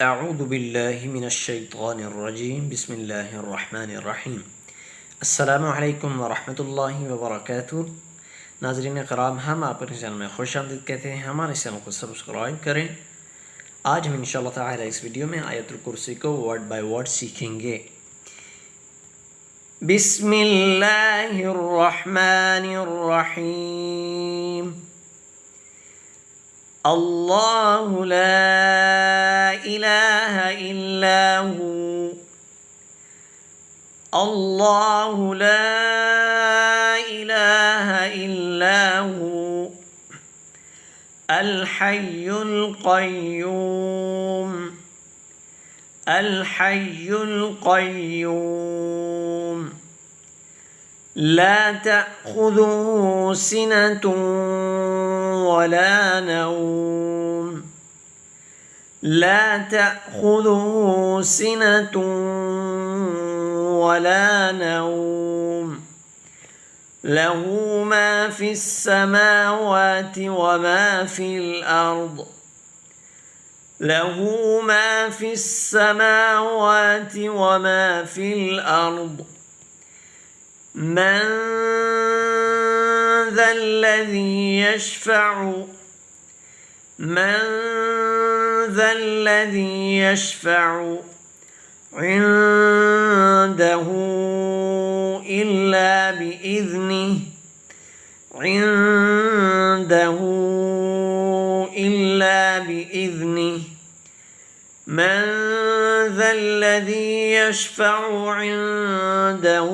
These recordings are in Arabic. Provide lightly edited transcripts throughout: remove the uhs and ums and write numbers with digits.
أعوذ بالله من الشيطان الرجيم بسم الله الرحمن الرحیم السلام علیکم ورحمۃ اللہ وبرکاتہ۔ ناظرین کرام، ہم آپ اپنے چینل میں خوش آمدید کہتے ہیں۔ ہمارے چینل کو سبسکرائب کریں۔ آج ہم انشاءاللہ تعالی اس ویڈیو میں آیت الکرسی کو ورڈ بائی ورڈ سیکھیں گے۔ بسم اللہ الرحمن الرحیم۔ اللہ لا الہ الا ہو، اللہ لا الہ الا ہو، الحی القیوم، الحی القیوم، لا تأخذه سنة ولا نوم، لا تأخذه سنة ولا نوم، له ما في السماوات وما في الأرض، له ما في السماوات وما في الأرض، من ذا الذي يشفع، من ذا الذي يشفع عنده إلا بإذنه، عنده إلا بإذنه، من ذا الذي يشفع عنده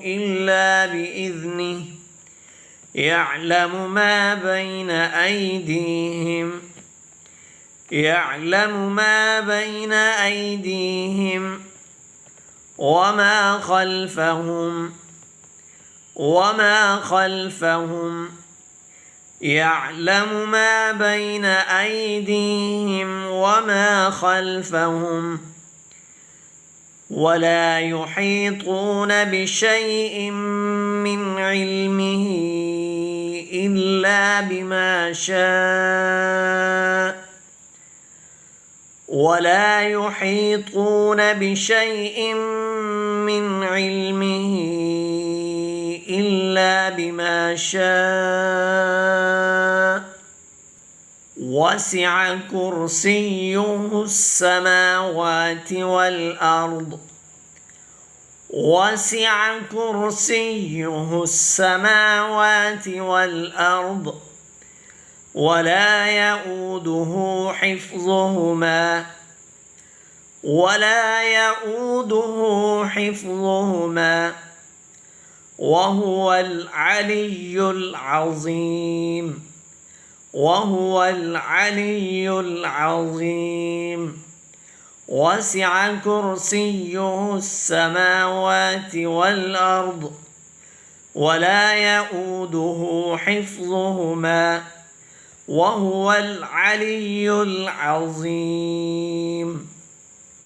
إلا بإذنه، يعلم ما بين أيديهم، يعلم ما بين أيديهم وما خلفهم، وما خلفهم، يعلم ما بين أيديهم وما خلفهم، ولا يحيطون بشيء من علمه إلا بما شاء، ولا يحيطون بشيء من علمه إلا بما شاء، وسع كرسيه السماوات والأرض، وسع كرسيه السماوات والأرض، ولا يؤوده حفظهما، ولا يؤوده حفظهما، وهو العلي العظيم، وهو العلي العظيم، وسع كرسيه السماوات والأرض، ولا يؤوده حفظهما، وهو العلي العظيم۔